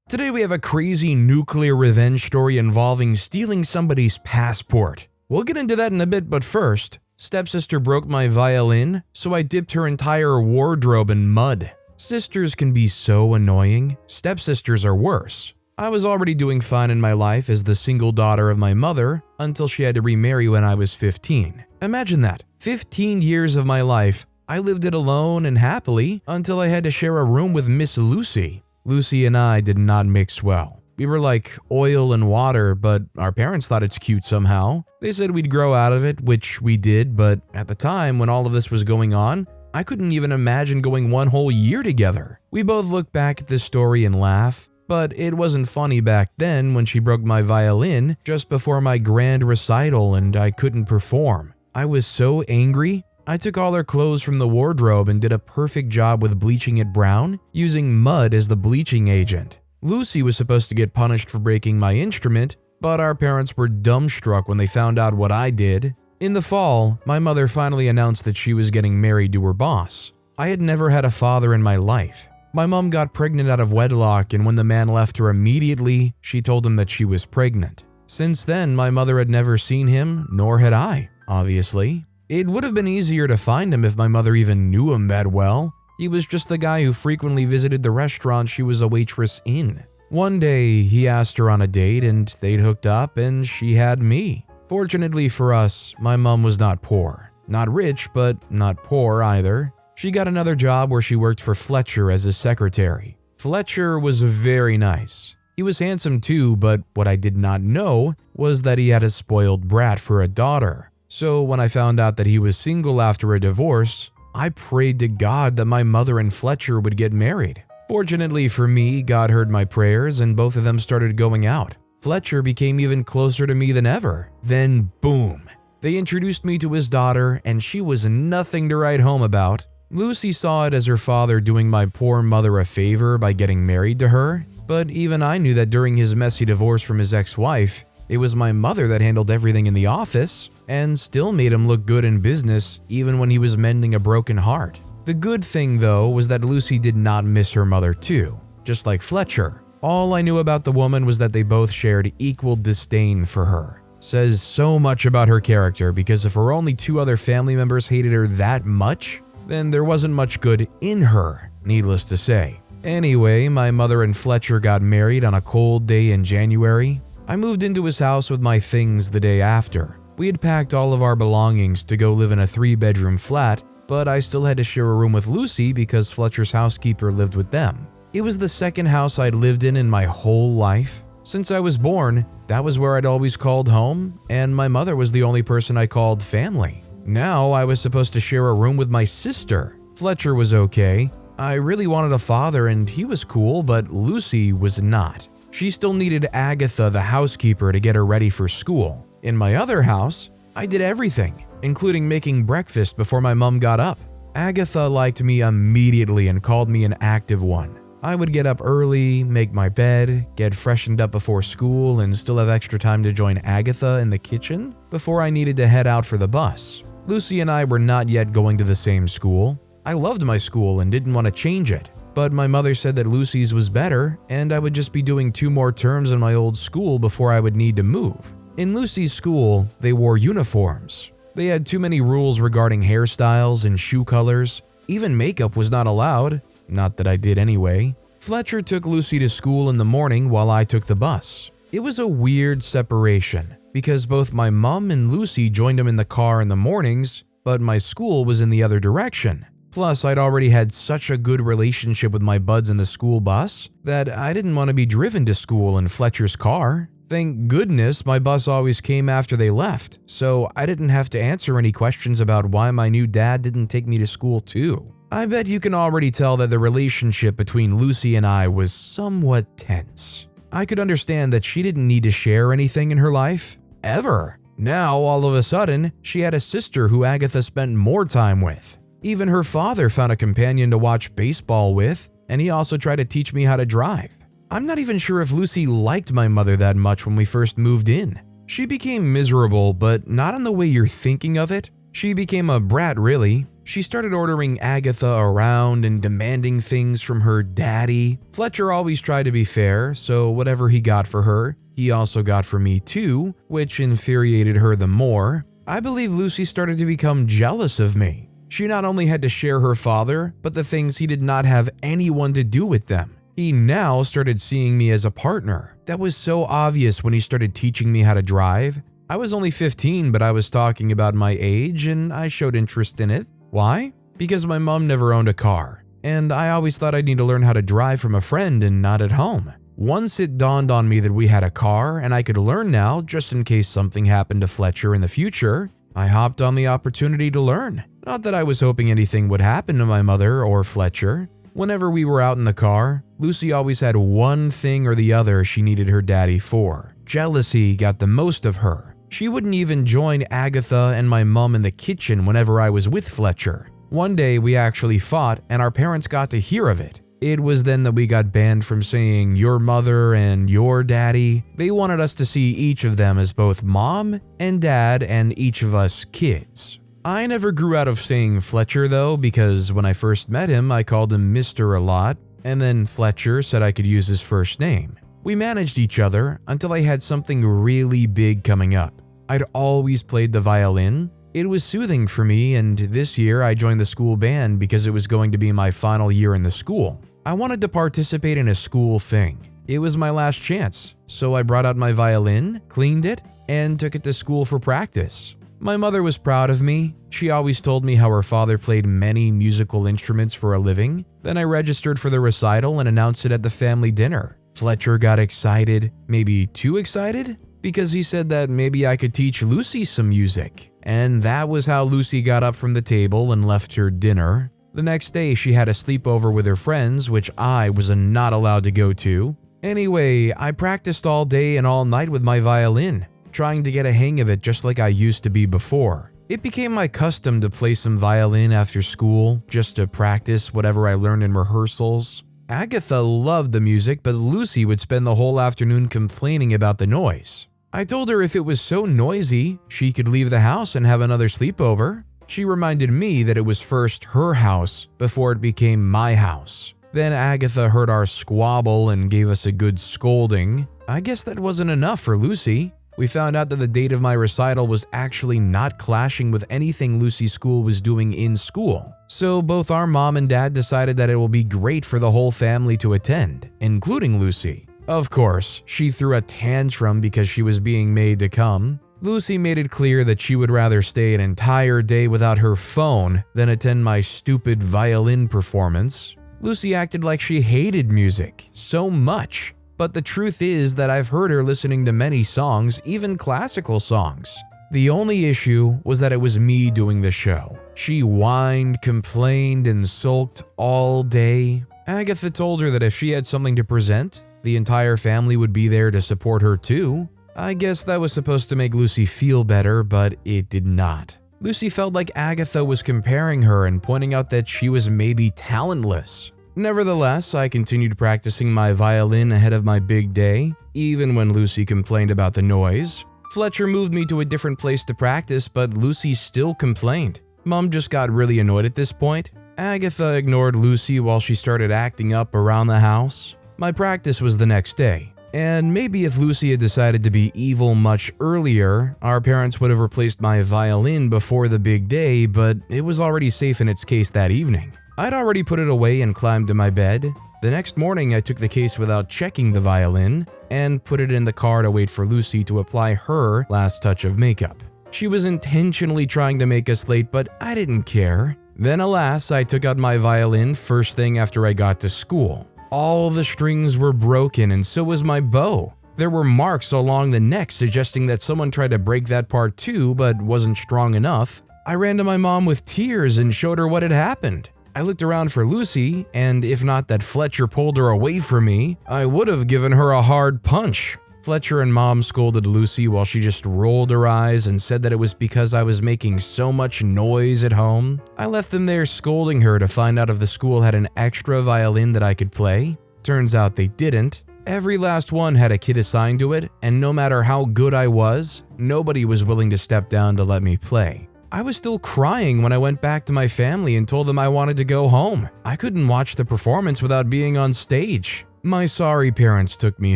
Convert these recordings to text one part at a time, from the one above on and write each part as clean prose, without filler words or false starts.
Today we have a crazy nuclear revenge story involving stealing somebody's passport. We'll get into that in a bit, but first, stepsister broke my violin, so I dipped her entire wardrobe in mud. Sisters can be so annoying. Stepsisters are worse. I was already doing fine in my life as the single daughter of my mother until she had to remarry when I was 15. Imagine that. 15 years of my life, I lived it alone and happily until I had to share a room with Miss Lucy. Lucy and I did not mix well. We were like oil and water, but our parents thought it's cute somehow. They said we'd grow out of it, which we did, but at the time when all of this was going on, I couldn't even imagine going one whole year together. We both look back at this story and laugh, but it wasn't funny back then when she broke my violin just before my grand recital and I couldn't perform. I was so angry. I took all her clothes from the wardrobe and did a perfect job with bleaching it brown, using mud as the bleaching agent. Lucy was supposed to get punished for breaking my instrument, but our parents were dumbstruck when they found out what I did. In the fall, my mother finally announced that she was getting married to her boss. I had never had a father in my life. My mom got pregnant out of wedlock, and when the man left her immediately, she told him that she was pregnant. Since then, my mother had never seen him, nor had I, obviously. It would have been easier to find him if my mother even knew him that well. He was just the guy who frequently visited the restaurant she was a waitress in. One day, he asked her on a date and they'd hooked up and she had me. Fortunately for us, my mom was not poor. Not rich, but not poor either. She got another job where she worked for Fletcher as a secretary. Fletcher was very nice. He was handsome too, but what I did not know was that he had a spoiled brat for a daughter. So when I found out that he was single after a divorce, I prayed to God that my mother and Fletcher would get married. Fortunately for me, God heard my prayers and both of them started going out. Fletcher became even closer to me than ever. Then boom, they introduced me to his daughter and she was nothing to write home about. Lucy saw it as her father doing my poor mother a favor by getting married to her, but even I knew that during his messy divorce from his ex-wife, it was my mother that handled everything in the office and still made him look good in business even when he was mending a broken heart. The good thing though was that Lucy did not miss her mother too, just like Fletcher. All I knew about the woman was that they both shared equal disdain for her. Says so much about her character because if her only two other family members hated her that much, then there wasn't much good in her, needless to say. Anyway, my mother and Fletcher got married on a cold day in January. I moved into his house with my things the day after. We had packed all of our belongings to go live in a 3-bedroom flat, but I still had to share a room with Lucy because Fletcher's housekeeper lived with them. It was the second house I'd lived in my whole life. Since I was born, that was where I'd always called home, and my mother was the only person I called family. Now I was supposed to share a room with my sister. Fletcher was okay. I really wanted a father and he was cool, but Lucy was not. She still needed Agatha, the housekeeper, to get her ready for school. In my other house, I did everything, including making breakfast before my mom got up. Agatha liked me immediately and called me an active one. I would get up early, make my bed, get freshened up before school, and still have extra time to join Agatha in the kitchen before I needed to head out for the bus. Lucy and I were not yet going to the same school. I loved my school and didn't want to change it. But my mother said that Lucy's was better and I would just be doing 2 more terms in my old school before I would need to move. In Lucy's school, they wore uniforms. They had too many rules regarding hairstyles and shoe colors. Even makeup was not allowed. Not that I did anyway. Fletcher took Lucy to school in the morning while I took the bus. It was a weird separation because both my mom and Lucy joined him in the car in the mornings, but my school was in the other direction. Plus, I'd already had such a good relationship with my buds in the school bus that I didn't want to be driven to school in Fletcher's car. Thank goodness my bus always came after they left, so I didn't have to answer any questions about why my new dad didn't take me to school too. I bet you can already tell that the relationship between Lucy and I was somewhat tense. I could understand that she didn't need to share anything in her life, ever. Now, all of a sudden, she had a sister who Agatha spent more time with. Even her father found a companion to watch baseball with, and he also tried to teach me how to drive. I'm not even sure if Lucy liked my mother that much when we first moved in. She became miserable, but not in the way you're thinking of it. She became a brat, really. She started ordering Agatha around and demanding things from her daddy. Fletcher always tried to be fair, so whatever he got for her, he also got for me too, which infuriated her the more. I believe Lucy started to become jealous of me. She not only had to share her father, but the things he did not have anyone to do with them. He now started seeing me as a partner. That was so obvious when he started teaching me how to drive. I was only 15, but I was talking about my age and I showed interest in it. Why? Because my mom never owned a car, and I always thought I'd need to learn how to drive from a friend and not at home. Once it dawned on me that we had a car and I could learn now just in case something happened to Fletcher in the future, I hopped on the opportunity to learn. Not that I was hoping anything would happen to my mother or Fletcher. Whenever we were out in the car, Lucy always had one thing or the other she needed her daddy for. Jealousy got the most of her. She wouldn't even join Agatha and my mom in the kitchen whenever I was with Fletcher. One day we actually fought and our parents got to hear of it. It was then that we got banned from saying your mother and your daddy. They wanted us to see each of them as both mom and dad and each of us kids. I never grew out of saying Fletcher though, because when I first met him I called him Mr. a lot, and then Fletcher said I could use his first name. We managed each other until I had something really big coming up. I'd always played the violin. It was soothing for me, and this year I joined the school band because it was going to be my final year in the school. I wanted to participate in a school thing. It was my last chance, so I brought out my violin, cleaned it, and took it to school for practice. My mother was proud of me. She always told me how her father played many musical instruments for a living. Then I registered for the recital and announced it at the family dinner. Fletcher got excited, maybe too excited, because he said that maybe I could teach Lucy some music. And that was how Lucy got up from the table and left her dinner. The next day, she had a sleepover with her friends, which I was not allowed to go to. Anyway, I practiced all day and all night with my violin, trying to get a hang of it just like I used to be before. It became my custom to play some violin after school, just to practice whatever I learned in rehearsals. Agatha loved the music, but Lucy would spend the whole afternoon complaining about the noise. I told her if it was so noisy, she could leave the house and have another sleepover. She reminded me that it was first her house before it became my house. Then Agatha heard our squabble and gave us a good scolding. I guess that wasn't enough for Lucy. We found out that the date of my recital was actually not clashing with anything Lucy's school was doing in school. So both our mom and dad decided that it will be great for the whole family to attend, including Lucy. Of course, she threw a tantrum because she was being made to come. Lucy made it clear that she would rather stay an entire day without her phone than attend my stupid violin performance. Lucy acted like she hated music so much. But the truth is that I've heard her listening to many songs, even classical songs. The only issue was that it was me doing the show. She whined, complained, and sulked all day. Agatha told her that if she had something to present, the entire family would be there to support her too. I guess that was supposed to make Lucy feel better, but it did not. Lucy felt like Agatha was comparing her and pointing out that she was maybe talentless. Nevertheless, I continued practicing my violin ahead of my big day, even when Lucy complained about the noise. Fletcher moved me to a different place to practice, but Lucy still complained. Mom just got really annoyed at this point. Agatha ignored Lucy while she started acting up around the house. My practice was the next day, and maybe if Lucy had decided to be evil much earlier, our parents would have replaced my violin before the big day, but it was already safe in its case that evening. I'd already put it away and climbed to my bed. The next morning, I took the case without checking the violin and put it in the car to wait for Lucy to apply her last touch of makeup. She was intentionally trying to make us late, but I didn't care. Then alas, I took out my violin first thing after I got to school. All the strings were broken and so was my bow. There were marks along the neck suggesting that someone tried to break that part too, but wasn't strong enough. I ran to my mom with tears and showed her what had happened. I looked around for Lucy, and if not that Fletcher pulled her away from me, I would have given her a hard punch. Fletcher and Mom scolded Lucy while she just rolled her eyes and said that it was because I was making so much noise at home. I left them there scolding her to find out if the school had an extra violin that I could play. Turns out they didn't. Every last one had a kid assigned to it, and no matter how good I was, nobody was willing to step down to let me play. I was still crying when I went back to my family and told them I wanted to go home. I couldn't watch the performance without being on stage. My sorry parents took me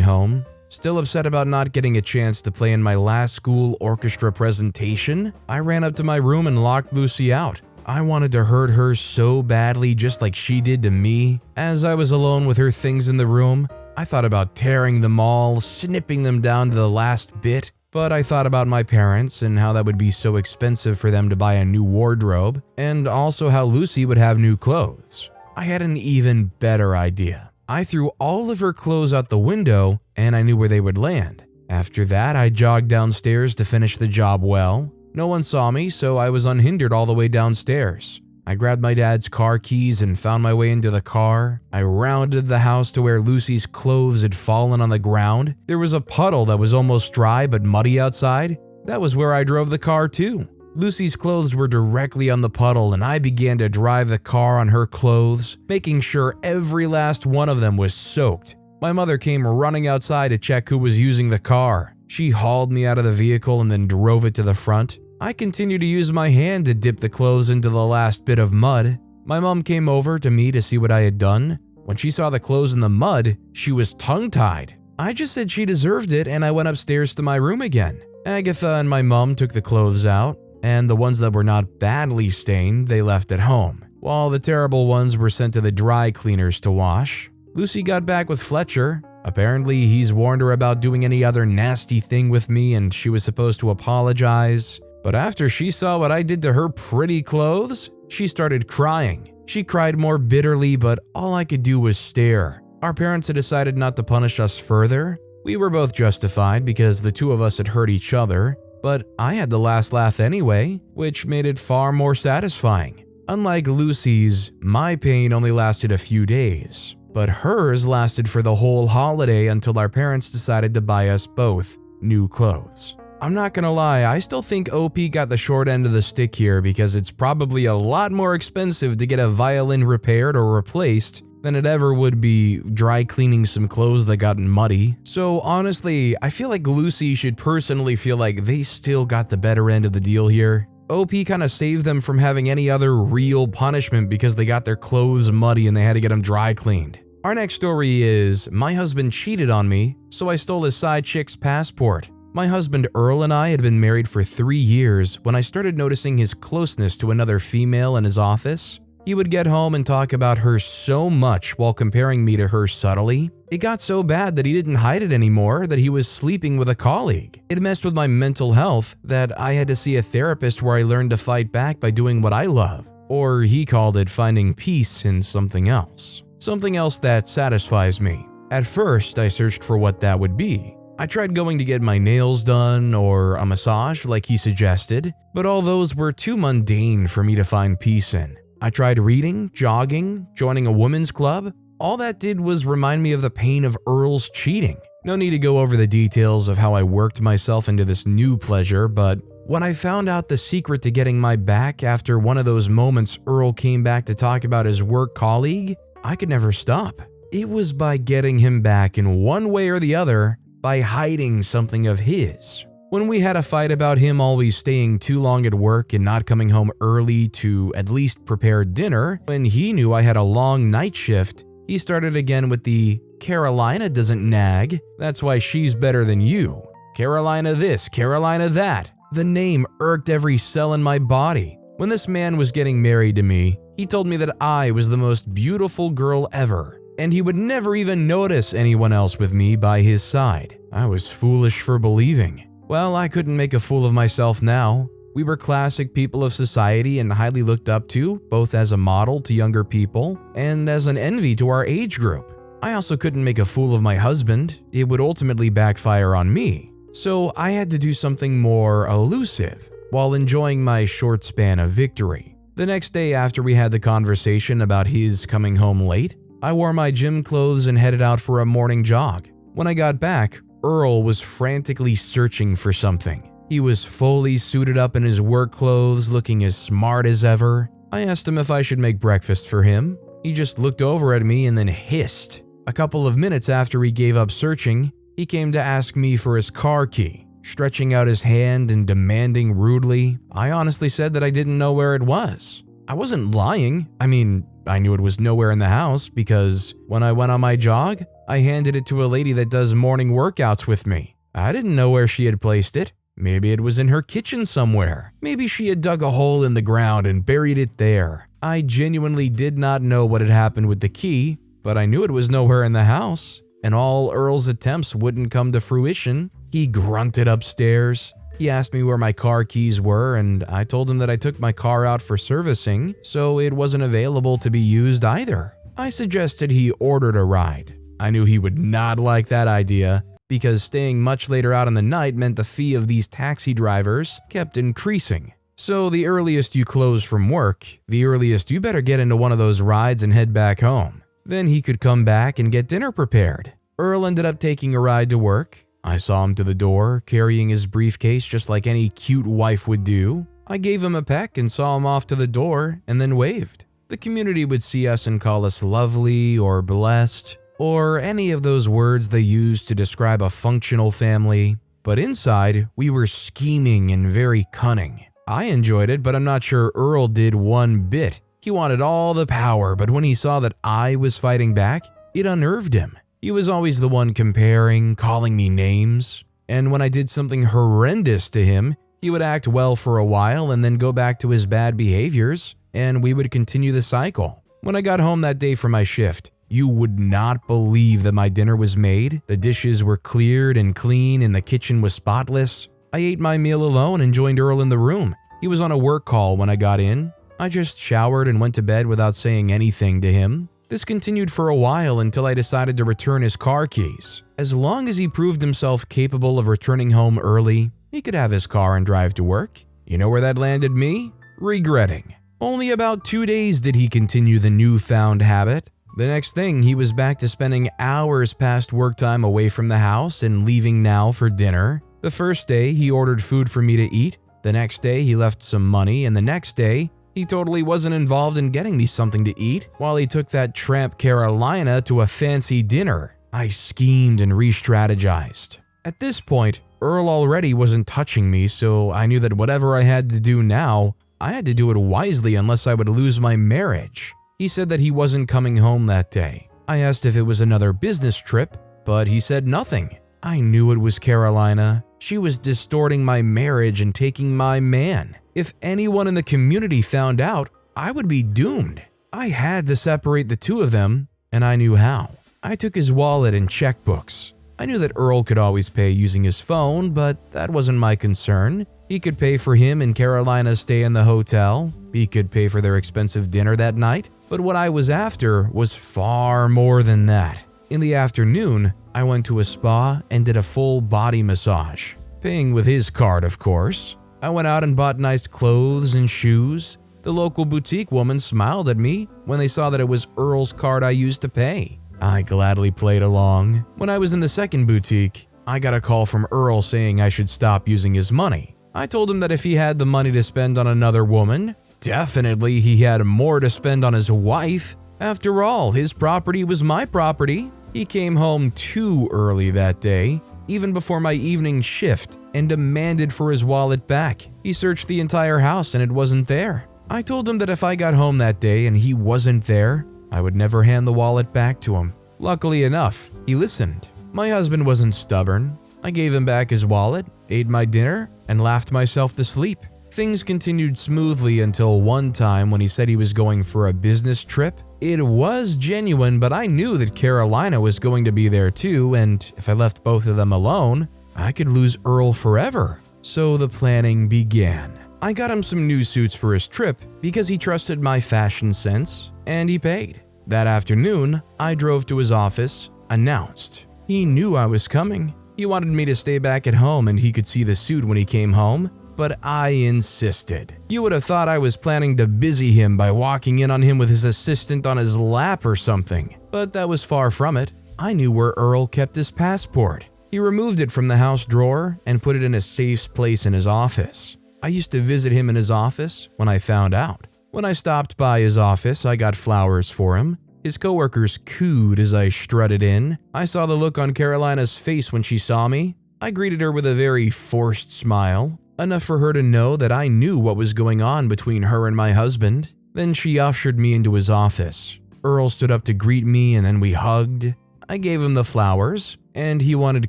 home. Still upset about not getting a chance to play in my last school orchestra presentation, I ran up to my room and locked Lucy out. I wanted to hurt her so badly, just like she did to me. As I was alone with her things in the room, I thought about tearing them all, snipping them down to the last bit. But I thought about my parents and how that would be so expensive for them to buy a new wardrobe, and also how Lucy would have new clothes. I had an even better idea. I threw all of her clothes out the window, and I knew where they would land. After that, I jogged downstairs to finish the job well. No one saw me, so I was unhindered all the way downstairs. I grabbed my dad's car keys and found my way into the car. I rounded the house to where Lucy's clothes had fallen on the ground. There was a puddle that was almost dry but muddy outside. That was where I drove the car too. Lucy's clothes were directly on the puddle, and I began to drive the car on her clothes, making sure every last one of them was soaked. My mother came running outside to check who was using the car. She hauled me out of the vehicle and then drove it to the front. I continued to use my hand to dip the clothes into the last bit of mud. My mom came over to me to see what I had done. When she saw the clothes in the mud, she was tongue-tied. I just said she deserved it, and I went upstairs to my room again. Agatha and my mom took the clothes out, and the ones that were not badly stained they left at home, while the terrible ones were sent to the dry cleaners to wash. Lucy got back with Fletcher. Apparently, he's warned her about doing any other nasty thing with me, and she was supposed to apologize. But after she saw what I did to her pretty clothes, she started crying. She cried more bitterly, but all I could do was stare. Our parents had decided not to punish us further. We were both justified because the two of us had hurt each other, but I had the last laugh anyway, which made it far more satisfying. Unlike Lucy's, my pain only lasted a few days, but hers lasted for the whole holiday until our parents decided to buy us both new clothes. I'm not gonna lie, I still think OP got the short end of the stick here because it's probably a lot more expensive to get a violin repaired or replaced than it ever would be dry cleaning some clothes that got muddy. So honestly, I feel like Lucy should personally feel like they still got the better end of the deal here. OP kind of saved them from having any other real punishment because they got their clothes muddy and they had to get them dry cleaned. Our next story is, my husband cheated on me, so I stole his side chick's passport. My husband Earl and I had been married for 3 years when I started noticing his closeness to another female in his office. He would get home and talk about her so much while comparing me to her subtly. It got so bad that he didn't hide it anymore, that he was sleeping with a colleague. It messed with my mental health that I had to see a therapist where I learned to fight back by doing what I love. Or he called it finding peace in something else. Something else that satisfies me. At first, I searched for what that would be. I tried going to get my nails done or a massage like he suggested, but all those were too mundane for me to find peace in. I tried reading, jogging, joining a women's club. All that did was remind me of the pain of Earl's cheating. No need to go over the details of how I worked myself into this new pleasure, but when I found out the secret to getting my back after one of those moments Earl came back to talk about his work colleague, I could never stop. It was by getting him back in one way or the other, by hiding something of his. When we had a fight about him always staying too long at work and not coming home early to at least prepare dinner, when he knew I had a long night shift, he started again with the Carolina doesn't nag, that's why she's better than you. Carolina this, Carolina that. The name irked every cell in my body. When this man was getting married to me, he told me that I was the most beautiful girl ever, and he would never even notice anyone else with me by his side. I was foolish for believing. Well, I couldn't make a fool of myself now. We were classic people of society and highly looked up to, both as a model to younger people and as an envy to our age group. I also couldn't make a fool of my husband. It would ultimately backfire on me. So I had to do something more elusive while enjoying my short span of victory. The next day after we had the conversation about his coming home late, I wore my gym clothes and headed out for a morning jog. When I got back, Earl was frantically searching for something. He was fully suited up in his work clothes, looking as smart as ever. I asked him if I should make breakfast for him. He just looked over at me and then hissed. A couple of minutes after he gave up searching, he came to ask me for his car key. stretching out his hand and demanding rudely. I honestly said that I didn't know where it was. I wasn't lying. I mean, I knew it was nowhere in the house because when I went on my jog, I handed it to a lady that does morning workouts with me. I didn't know where she had placed it. Maybe it was in her kitchen somewhere. Maybe she had dug a hole in the ground and buried it there. I genuinely did not know what had happened with the key, but I knew it was nowhere in the house, and all Earl's attempts wouldn't come to fruition. He grunted upstairs. He asked me where my car keys were, and I told him that I took my car out for servicing, so it wasn't available to be used either. I suggested he ordered a ride. I knew he would not like that idea, because staying much later out in the night meant the fee of these taxi drivers kept increasing. So the earliest you close from work, the earliest you better get into one of those rides and head back home. Then he could come back and get dinner prepared. Earl ended up taking a ride to work. I saw him to the door, carrying his briefcase just like any cute wife would do. I gave him a peck and saw him off to the door and then waved. The community would see us and call us lovely or blessed, or any of those words they use to describe a functional family. But inside, we were scheming and very cunning. I enjoyed it, but I'm not sure Earl did one bit. He wanted all the power, but when he saw that I was fighting back, it unnerved him. He was always the one comparing, calling me names. And when I did something horrendous to him, he would act well for a while and then go back to his bad behaviors, and we would continue the cycle. When I got home that day from my shift, you would not believe that my dinner was made. The dishes were cleared and clean and the kitchen was spotless. I ate my meal alone and joined Earl in the room. He was on a work call when I got in. I just showered and went to bed without saying anything to him. This continued for a while until I decided to return his car keys. As long as he proved himself capable of returning home early, he could have his car and drive to work. You know where that landed me? Regretting. Only about 2 days did he continue the newfound habit. The next thing, he was back to spending hours past work time away from the house and leaving now for dinner. The first day, he ordered food for me to eat. The next day, he left some money, and the next day, he totally wasn't involved in getting me something to eat while he took that tramp Carolina to a fancy dinner. I schemed and re-strategized. At this point, Earl already wasn't touching me, so I knew that whatever I had to do now, I had to do it wisely unless I would lose my marriage. He said that he wasn't coming home that day. I asked if it was another business trip, but he said nothing. I knew it was Carolina. She was distorting my marriage and taking my man. If anyone in the community found out, I would be doomed. I had to separate the two of them, and I knew how. I took his wallet and checkbooks. I knew that Earl could always pay using his phone, but that wasn't my concern. He could pay for him and Carolina's stay in the hotel. He could pay for their expensive dinner that night. But what I was after was far more than that. In the afternoon, I went to a spa and did a full body massage. Paying with his card, of course. I went out and bought nice clothes and shoes. The local boutique woman smiled at me when they saw that it was Earl's card I used to pay. I gladly played along. When I was in the second boutique, I got a call from Earl saying I should stop using his money. I told him that if he had the money to spend on another woman, definitely he had more to spend on his wife. After all, his property was my property. He came home too early that day, even before my evening shift, and demanded for his wallet back. He searched the entire house and it wasn't there. I told him that if I got home that day and he wasn't there, I would never hand the wallet back to him. Luckily enough, he listened. My husband wasn't stubborn. I gave him back his wallet, ate my dinner, and laughed myself to sleep. Things continued smoothly until one time when he said he was going for a business trip. It was genuine, but I knew that Carolina was going to be there too, and if I left both of them alone, I could lose Earl forever. So the planning began. I got him some new suits for his trip because he trusted my fashion sense, and he paid. That afternoon, I drove to his office, announced. He knew I was coming. He wanted me to stay back at home and he could see the suit when he came home, but I insisted. You would have thought I was planning to busy him by walking in on him with his assistant on his lap or something, but that was far from it. I knew where Earl kept his passport. He removed it from the house drawer and put it in a safe place in his office. I used to visit him in his office when I found out. When I stopped by his office, I got flowers for him. His coworkers cooed as I strutted in. I saw the look on Carolina's face when she saw me. I greeted her with a very forced smile, enough for her to know that I knew what was going on between her and my husband. Then she ushered me into his office. Earl stood up to greet me and then we hugged. I gave him the flowers, and he wanted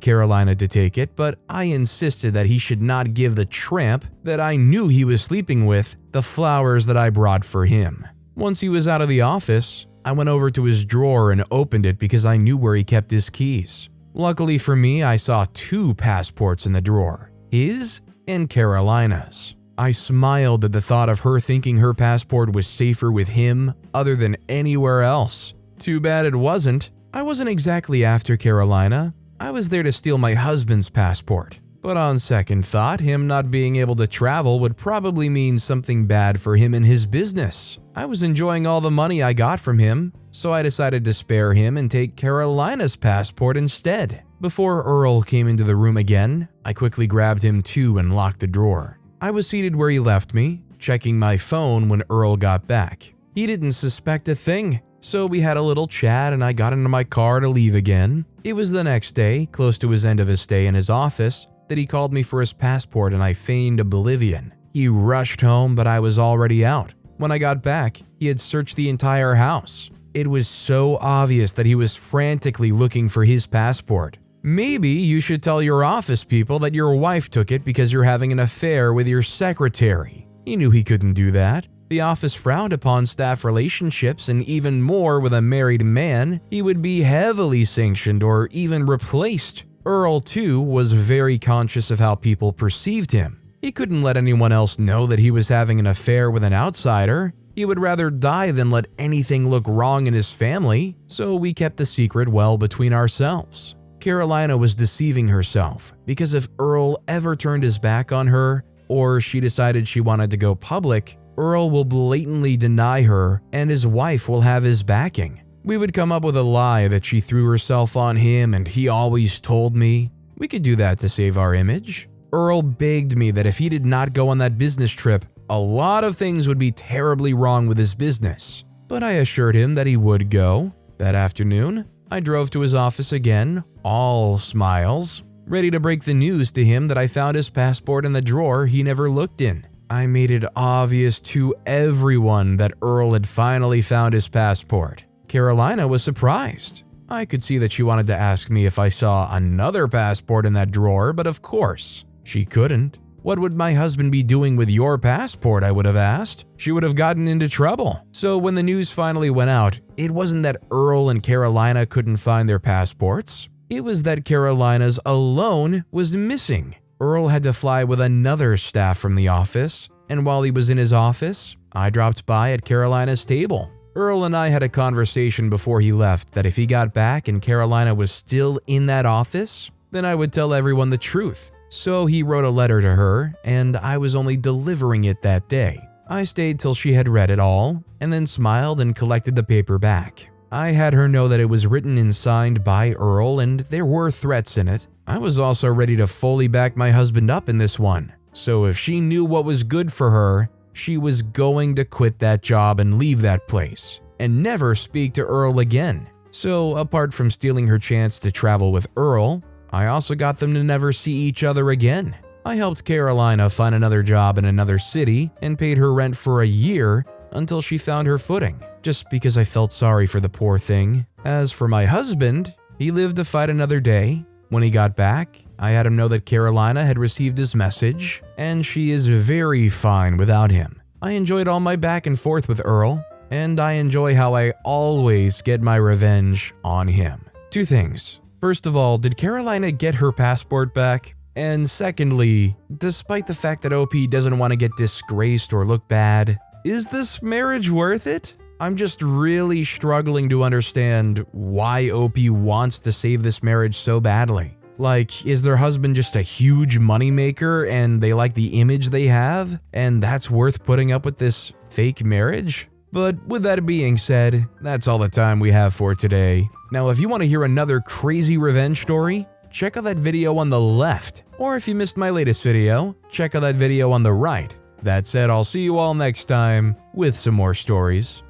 Carolina to take it, but I insisted that he should not give the tramp that I knew he was sleeping with the flowers that I brought for him. Once he was out of the office, I went over to his drawer and opened it because I knew where he kept his keys. Luckily for me, I saw 2 passports in the drawer, his and Carolina's. I smiled at the thought of her thinking her passport was safer with him other than anywhere else. Too bad it wasn't. I wasn't exactly after Carolina. I was there to steal my husband's passport. But on second thought, him not being able to travel would probably mean something bad for him and his business. I was enjoying all the money I got from him, so I decided to spare him and take Carolina's passport instead. Before Earl came into the room again, I quickly grabbed him too and locked the drawer. I was seated where he left me, checking my phone when Earl got back. He didn't suspect a thing, so we had a little chat and I got into my car to leave again. It was the next day, close to his end of his stay in his office, that he called me for his passport and I feigned oblivion. He rushed home, but I was already out. When I got back, he had searched the entire house. It was so obvious that he was frantically looking for his passport. Maybe you should tell your office people that your wife took it because you're having an affair with your secretary. He knew he couldn't do that. The office frowned upon staff relationships, and even more with a married man, he would be heavily sanctioned or even replaced. Earl, too, was very conscious of how people perceived him. He couldn't let anyone else know that he was having an affair with an outsider. He would rather die than let anything look wrong in his family, so we kept the secret well between ourselves. Carolina was deceiving herself, because if Earl ever turned his back on her, or she decided she wanted to go public, Earl will blatantly deny her and his wife will have his backing. We would come up with a lie that she threw herself on him and he always told me. We could do that to save our image. Earl begged me that if he did not go on that business trip, a lot of things would be terribly wrong with his business. But I assured him that he would go. That afternoon, I drove to his office again, all smiles, ready to break the news to him that I found his passport in the drawer he never looked in. I made it obvious to everyone that Earl had finally found his passport. Carolina was surprised. I could see that she wanted to ask me if I saw another passport in that drawer, but of course, she couldn't. What would my husband be doing with your passport, I would have asked. She would have gotten into trouble. So when the news finally went out, it wasn't that Earl and Carolina couldn't find their passports. It was that Carolina's alone was missing. Earl had to fly with another staff from the office, and while he was in his office, I dropped by at Carolina's table. Earl and I had a conversation before he left that if he got back and Carolina was still in that office, then I would tell everyone the truth. So he wrote a letter to her, and I was only delivering it that day. I stayed till she had read it all, and then smiled and collected the paper back. I had her know that it was written and signed by Earl, and there were threats in it. I was also ready to fully back my husband up in this one. So if she knew what was good for her, she was going to quit that job and leave that place, and never speak to Earl again. So apart from stealing her chance to travel with Earl, I also got them to never see each other again. I helped Carolina find another job in another city and paid her rent for a year until she found her footing, just because I felt sorry for the poor thing. As for my husband, he lived to fight another day. When he got back, I had him know that Carolina had received his message, and she is very fine without him. I enjoyed all my back and forth with Earl, and I enjoy how I always get my revenge on him. 2 things. First of all, did Carolina get her passport back? And secondly, despite the fact that OP doesn't want to get disgraced or look bad, is this marriage worth it? I'm just really struggling to understand why OP wants to save this marriage so badly. Like, is their husband just a huge moneymaker and they like the image they have, and that's worth putting up with this fake marriage? But with that being said, that's all the time we have for today. Now, if you want to hear another crazy revenge story, check out that video on the left. Or if you missed my latest video, check out that video on the right. That said, I'll see you all next time with some more stories.